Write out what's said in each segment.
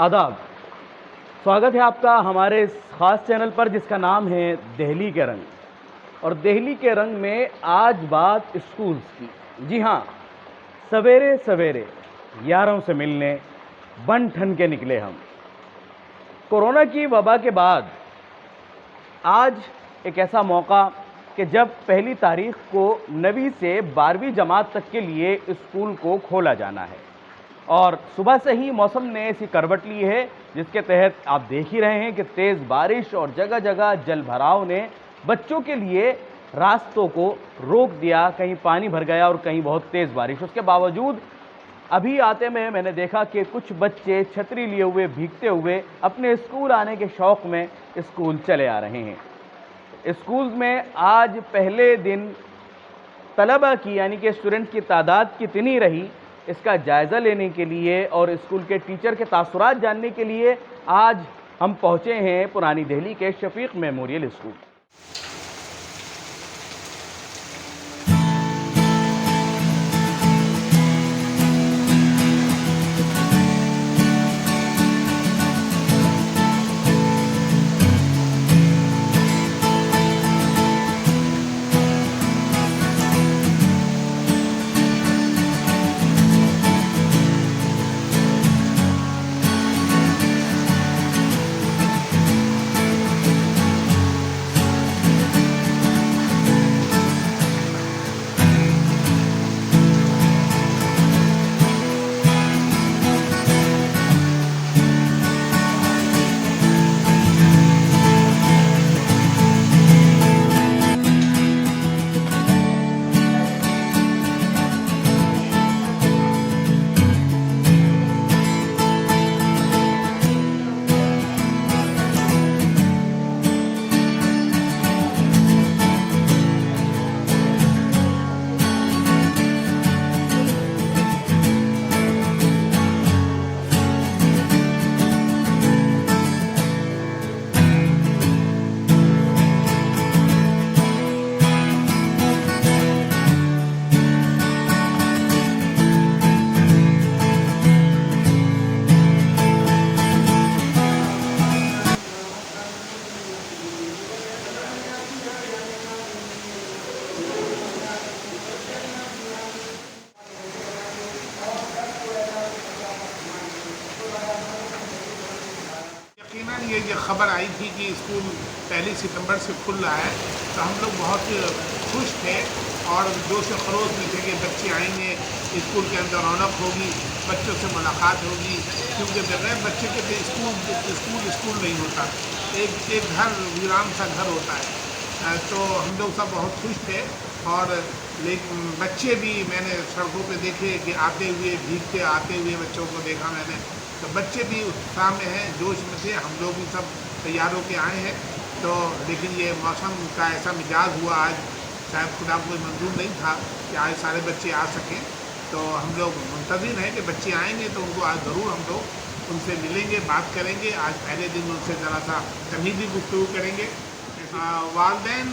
आदाब। स्वागत है आपका हमारे इस ख़ास चैनल पर जिसका नाम है दिल्ली के रंग। और दिल्ली के रंग में आज बात स्कूल्स की। जी हाँ, सवेरे सवेरे यारों से मिलने बन ठन के निकले हम। कोरोना की वबा के बाद आज एक ऐसा मौका कि जब पहली तारीख को 9वीं से 12वीं जमात तक के लिए स्कूल को खोला जाना है और सुबह से ही मौसम ने ऐसी करवट ली है जिसके तहत आप देख ही रहे हैं कि तेज़ बारिश और जगह जगह जल भराव ने बच्चों के लिए रास्तों को रोक दिया। कहीं पानी भर गया और कहीं बहुत तेज़ बारिश। उसके बावजूद अभी आते में मैंने देखा कि कुछ बच्चे छतरी लिए हुए भीगते हुए अपने स्कूल आने के शौक़ में स्कूल चले आ रहे हैं। स्कूल में आज पहले दिन तलबा की यानी कि स्टूडेंट्स की तादाद कितनी रही, इसका जायज़ा लेने के लिए और स्कूल के टीचर के तासुरात जानने के लिए आज हम पहुंचे हैं पुरानी दिल्ली के शफीक मेमोरियल स्कूल। ये खबर आई थी कि स्कूल 1 सितंबर से खुल रहा है, तो हम लोग बहुत खुश थे और जोश व खरोश में थे कि बच्चे आएंगे, स्कूल के अंदर रौनक होगी, बच्चों से मुलाकात होगी। क्योंकि बगैर बच्चे के तो स्कूल नहीं होता, एक घर वीरान सा घर होता है। तो हम लोग सब बहुत खुश थे और लेकिन बच्चे भी मैंने सड़कों पे देखे कि आते हुए भीगते आते हुए बच्चों को देखा मैंने, तो बच्चे भी उत्साह में हैं, जोश में थे। हम लोग भी सब तैयार होकर आए हैं। तो लेकिन ये मौसम का ऐसा मिजाज हुआ आज, शायद खुदा को मंजूर नहीं था कि आज सारे बच्चे आ सकें। तो हम लोग मुंतज़िर हैं कि बच्चे आएंगे तो उनको आज ज़रूर हम लोग उनसे मिलेंगे, बात करेंगे। आज पहले दिन उनसे ज़रा सा तमीज़ी गुफ्तगू करेंगे। वालिदैन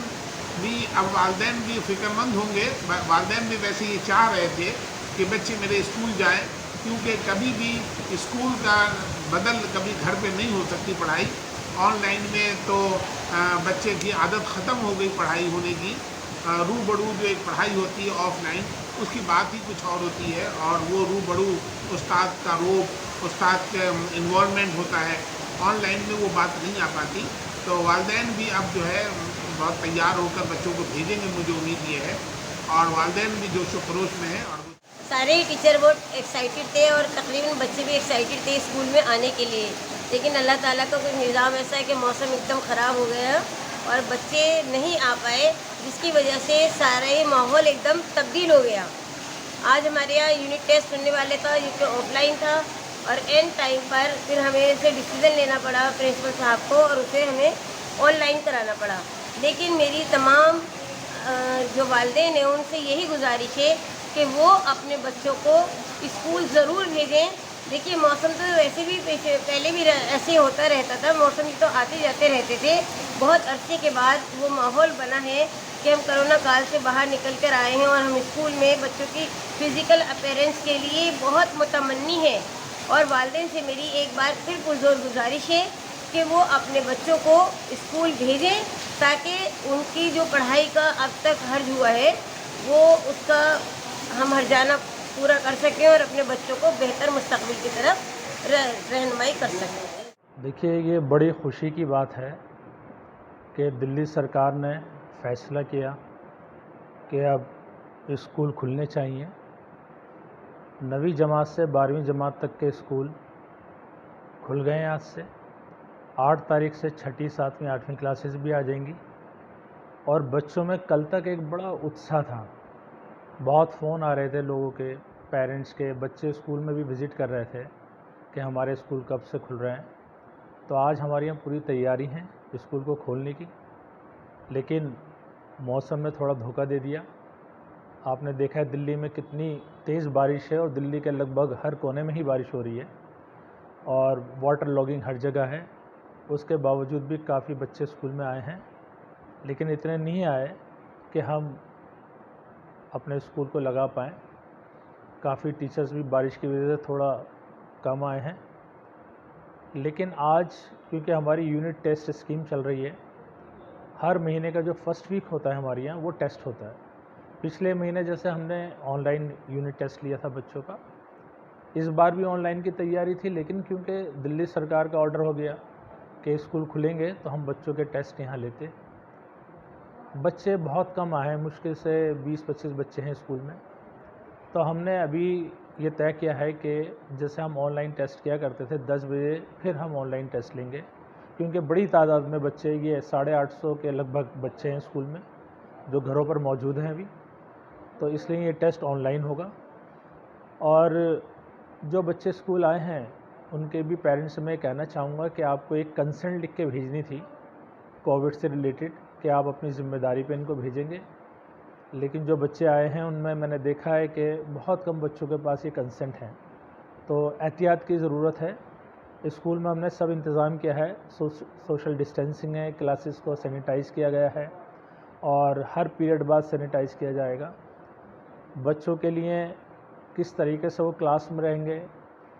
भी फ़िक्रमंद होंगे। वालिदैन भी वैसे ये चाह रहे थे कि बच्चे मेरे स्कूल जाएँ, क्योंकि कभी भी स्कूल का बदल कभी घर पे नहीं हो सकती पढ़ाई। ऑनलाइन में तो बच्चे की आदत ख़त्म हो गई पढ़ाई होने की। रूबरू जो एक पढ़ाई होती है ऑफलाइन, उसकी बात ही कुछ और होती है और वो रूबरू उस्ताद का रूप, उस्ताद का इन्वॉल्वमेंट होता है। ऑनलाइन में वो बात नहीं आ पाती। तो वालिदैन भी अब जो है बहुत तैयार होकर बच्चों को भेजेंगे, मुझे उम्मीद ये है। और वालिदैन भी जोश व खरोश में है और सारे ही टीचर बहुत एक्साइटेड थे और तकरीबन बच्चे भी एक्साइटेड थे स्कूल में आने के लिए। लेकिन अल्लाह ताला का कोई निज़ाम ऐसा है कि मौसम एकदम ख़राब हो गया और बच्चे नहीं आ पाए, जिसकी वजह से सारा ही माहौल एकदम तब्दील हो गया। आज हमारे यहाँ यूनिट टेस्ट होने वाले था, जो ऑफलाइन था, और एंड टाइम पर फिर हमें इसे डिसीज़न लेना पड़ा प्रिंसिपल साहब को और उसे हमें ऑनलाइन कराना पड़ा। लेकिन मेरी तमाम जो वालिदैन हैं उनसे यही गुजारिश है कि वो अपने बच्चों को स्कूल ज़रूर भेजें। देखिए मौसम तो वैसे भी पहले भी ऐसे होता रहता था, मौसम तो आते जाते रहते थे। बहुत अरसे के बाद वो माहौल बना है कि हम कोरोना काल से बाहर निकल कर आए हैं और हम स्कूल में बच्चों की फ़िज़िकल अपीयरेंस के लिए बहुत मुतमन्नी है और वालिदैन से मेरी एक बार फिर पुरज़ोर गुजारिश है कि वो अपने बच्चों को स्कूल भेजें ताकि उनकी जो पढ़ाई का अब तक हर्ज हुआ है वो उसका हम हर्जाना पूरा कर सकें और अपने बच्चों को बेहतर मुस्तक़बिल की तरफ रहनुमाई कर सकें। देखिए, ये बड़ी खुशी की बात है कि दिल्ली सरकार ने फ़ैसला किया कि अब स्कूल खुलने चाहिए। 9वीं जमात से 12वीं जमात तक के स्कूल खुल गए हैं आज से। 8 तारीख से 6ठी, 7वीं, 8वीं क्लासेस भी आ जाएंगी और बच्चों में कल तक एक बड़ा उत्साह था। बहुत फ़ोन आ रहे थे लोगों के, पेरेंट्स के, बच्चे स्कूल में भी विज़िट कर रहे थे कि हमारे स्कूल कब से खुल रहे हैं। तो आज हमारी यहाँ पूरी तैयारी है स्कूल को खोलने की, लेकिन मौसम में थोड़ा धोखा दे दिया। आपने देखा है दिल्ली में कितनी तेज़ बारिश है और दिल्ली के लगभग हर कोने में ही बारिश हो रही है और वाटर लॉगिंग हर जगह है। उसके बावजूद भी काफ़ी बच्चे स्कूल में आए हैं, लेकिन इतने नहीं आए कि हम अपने स्कूल को लगा पाएँ। काफ़ी टीचर्स भी बारिश की वजह से थोड़ा कम आए हैं, लेकिन आज क्योंकि हमारी यूनिट टेस्ट स्कीम चल रही है, हर महीने का जो फर्स्ट वीक होता है हमारे यहाँ वो टेस्ट होता है। पिछले महीने जैसे हमने ऑनलाइन यूनिट टेस्ट लिया था बच्चों का, इस बार भी ऑनलाइन की तैयारी थी, लेकिन क्योंकि दिल्ली सरकार का ऑर्डर हो गया कि स्कूल खुलेंगे तो हम बच्चों के टेस्ट यहाँ लेते। बच्चे बहुत कम आए हैं, मुश्किल से 20-25 बच्चे हैं स्कूल में। तो हमने अभी ये तय किया है कि जैसे हम ऑनलाइन टेस्ट किया करते थे 10 बजे, फिर हम ऑनलाइन टेस्ट लेंगे, क्योंकि बड़ी तादाद में बच्चे, ये 850 के लगभग बच्चे हैं स्कूल में जो घरों पर मौजूद हैं अभी, तो इसलिए ये टेस्ट ऑनलाइन होगा। और जो बच्चे स्कूल आए हैं उनके भी पेरेंट्स से मैं कहना चाहूँगा कि आपको एक कंसेंट लिख के भेजनी थी कोविड से रिलेटेड, कि आप अपनी ज़िम्मेदारी पे इनको भेजेंगे। लेकिन जो बच्चे आए हैं उनमें मैंने देखा है कि बहुत कम बच्चों के पास ये कंसेंट है, तो एहतियात की ज़रूरत है। स्कूल में हमने सब इंतज़ाम किया है, सोशल डिस्टेंसिंग है, क्लासेस को सैनिटाइज़ किया गया है और हर पीरियड बाद सैनिटाइज़ किया जाएगा। बच्चों के लिए किस तरीके से वो क्लास में रहेंगे,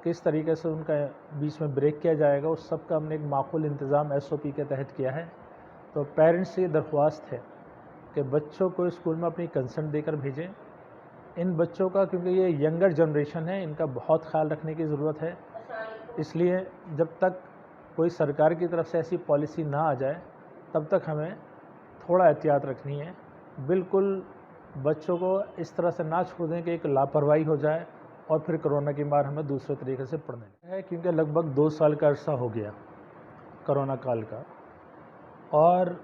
किस तरीके से उनका बीच में ब्रेक किया जाएगा, उस सब का हमने एक माकूल इंतज़ाम SOP के तहत किया है। तो पेरेंट्स से ये दरख्वास्त है कि बच्चों को स्कूल में अपनी कंसेंट देकर भेजें। इन बच्चों का, क्योंकि ये यंगर जनरेशन है, इनका बहुत ख्याल रखने की ज़रूरत है। इसलिए जब तक कोई सरकार की तरफ से ऐसी पॉलिसी ना आ जाए तब तक हमें थोड़ा एहतियात रखनी है। बिल्कुल बच्चों को इस तरह से ना छोड़ दें कि एक लापरवाही हो जाए और फिर कोरोना की मार हमें दूसरे तरीके से पड़ने है, क्योंकि लगभग 2 साल का अरसा हो गया कोरोना काल का। और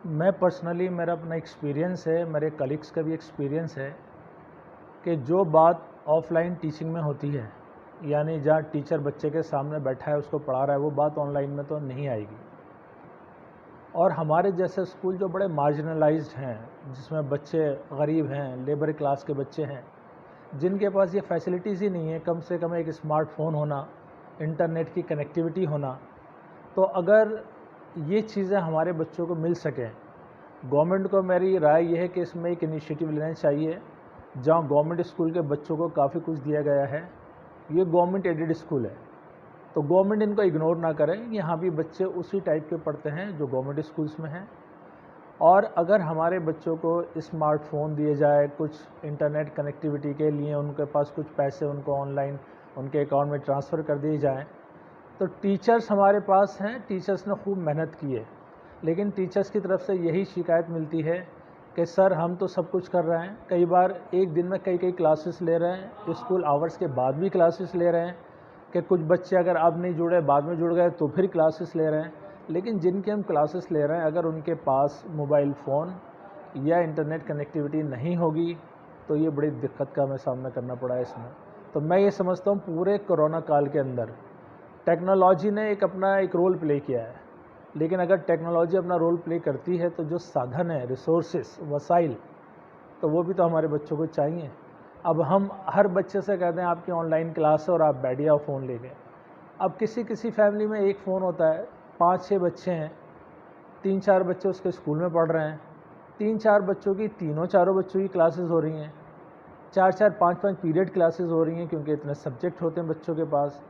मैं पर्सनली, मेरा अपना एक्सपीरियंस है, मेरे कलीग्स का भी एक्सपीरियंस है कि जो बात ऑफ़लाइन टीचिंग में होती है, यानी जहाँ टीचर बच्चे के सामने बैठा है उसको पढ़ा रहा है, वो बात ऑनलाइन में तो नहीं आएगी। और हमारे जैसे स्कूल जो बड़े मार्जिनलाइज्ड हैं, जिसमें बच्चे गरीब हैं, लेबर क्लास के बच्चे हैं, जिनके पास ये फैसिलिटीज़ ही नहीं है, कम से कम एक स्मार्टफ़ोन होना, इंटरनेट की कनेक्टिविटी होना, तो अगर ये चीज़ें हमारे बच्चों को मिल सकें, गवर्नमेंट को मेरी राय ये है कि इसमें एक इनिशिएटिव लेना चाहिए। जहाँ गवर्नमेंट स्कूल के बच्चों को काफ़ी कुछ दिया गया है, ये गवर्नमेंट एडेड स्कूल है, तो गवर्नमेंट इनको इग्नोर ना करें। यहाँ भी बच्चे उसी टाइप के पढ़ते हैं जो गवर्नमेंट स्कूल्स में हैं। और अगर हमारे बच्चों को स्मार्टफ़ोन दिए जाए, कुछ इंटरनेट कनेक्टिविटी के लिए उनके पास कुछ पैसे उनको ऑनलाइन उनके अकाउंट में ट्रांसफ़र कर दिए जाएँ, तो टीचर्स हमारे पास हैं, टीचर्स ने खूब मेहनत की है, लेकिन टीचर्स की तरफ से यही शिकायत मिलती है कि सर हम तो सब कुछ कर रहे हैं, कई बार एक दिन में कई क्लासेस ले रहे हैं, स्कूल आवर्स के बाद भी क्लासेस ले रहे हैं, कि कुछ बच्चे अगर अब नहीं जुड़े बाद में जुड़ गए तो फिर क्लासेस ले रहे हैं। लेकिन जिनके हम क्लासेस ले रहे हैं, अगर उनके पास मोबाइल फ़ोन या इंटरनेट कनेक्टिविटी नहीं होगी तो ये बड़ी दिक्कत का हमें सामना करना पड़ा है इसमें। तो मैं ये समझता हूँ पूरे कोरोना काल के अंदर टेक्नोलॉजी ने अपना एक रोल प्ले किया है, लेकिन अगर टेक्नोलॉजी अपना रोल प्ले करती है तो जो साधन है, रिसोर्सेस, वसाइल, तो वो भी तो हमारे बच्चों को चाहिए। अब हम हर बच्चे से कहते हैं आपकी ऑनलाइन क्लास है और आप बैठिए और फ़ोन लेके। अब किसी फैमिली में एक फ़ोन होता है, 5-6 बच्चे हैं, 3-4 बच्चे उसके स्कूल में पढ़ रहे हैं, 3-4 बच्चों की, 3-4 बच्चों की क्लासेस हो रही हैं, 4-4, 5-5 पीरियड क्लासेस हो रही हैं क्योंकि इतने सब्जेक्ट होते हैं बच्चों के पास।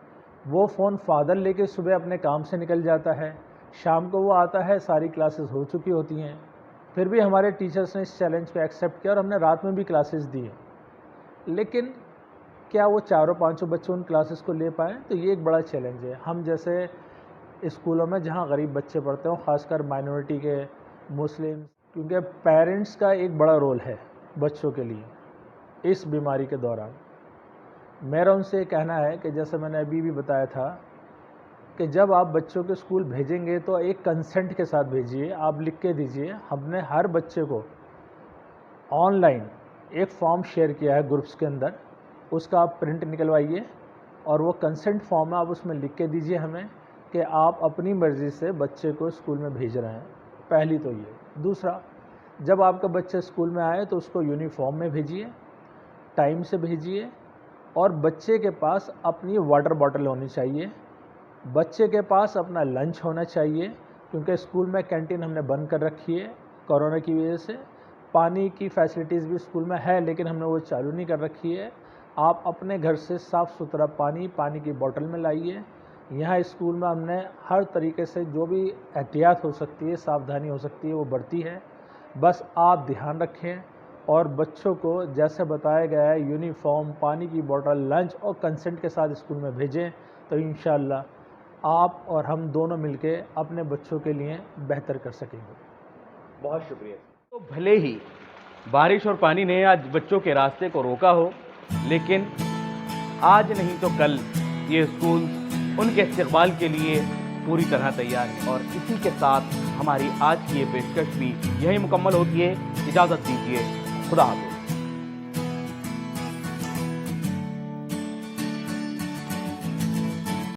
वो फ़ोन फादर लेके सुबह अपने काम से निकल जाता है, शाम को वो आता है, सारी क्लासेस हो चुकी होती हैं। फिर भी हमारे टीचर्स ने इस चैलेंज को एक्सेप्ट किया और हमने रात में भी क्लासेस दी हैं। लेकिन क्या वो 4-5 बच्चे उन क्लासेस को ले पाएँ? तो ये एक बड़ा चैलेंज है। हम जैसे स्कूलों में जहाँ गरीब बच्चे पढ़ते हों, ख़ासकर माइनॉरिटी के, मुस्लिम, क्योंकि पेरेंट्स का एक बड़ा रोल है बच्चों के लिए इस बीमारी के दौरान। मेरा उनसे कहना है कि जैसे मैंने अभी भी बताया था कि जब आप बच्चों के स्कूल भेजेंगे तो एक कंसेंट के साथ भेजिए। आप लिख के दीजिए, हमने हर बच्चे को ऑनलाइन एक फॉर्म शेयर किया है ग्रुप्स के अंदर, उसका आप प्रिंट निकलवाइए और वो कंसेंट फॉर्म है, आप उसमें लिख के दीजिए हमें कि आप अपनी मर्ज़ी से बच्चे को स्कूल में भेज रहे हैं। पहली तो ये। दूसरा, जब आपका बच्चा स्कूल में आए तो उसको यूनिफॉर्म में भेजिए, टाइम से भेजिए और बच्चे के पास अपनी वाटर बॉटल होनी चाहिए, बच्चे के पास अपना लंच होना चाहिए क्योंकि स्कूल में कैंटीन हमने बंद कर रखी है कोरोना की वजह से। पानी की फैसिलिटीज़ भी स्कूल में है लेकिन हमने वो चालू नहीं कर रखी है। आप अपने घर से साफ़ सुथरा पानी की बोतल में लाइए। यहाँ स्कूल में हमने हर तरीके से जो भी एहतियात हो सकती है, सावधानी हो सकती है, वो बरती है। बस आप ध्यान रखें और बच्चों को जैसे बताया गया है यूनिफॉर्म, पानी की बोतल, लंच और कंसेंट के साथ स्कूल में भेजें तो इंशाअल्लाह आप और हम दोनों मिलके अपने बच्चों के लिए बेहतर कर सकेंगे। बहुत शुक्रिया। तो भले ही बारिश और पानी ने आज बच्चों के रास्ते को रोका हो, लेकिन आज नहीं तो कल ये स्कूल उनके इस्तेक़बाल के लिए पूरी तरह तैयार है। और इसी के साथ हमारी आज की ये पेशकश भी यही मुकम्मल होती है। इजाज़त दीजिए, खुदा हाफ़िज़।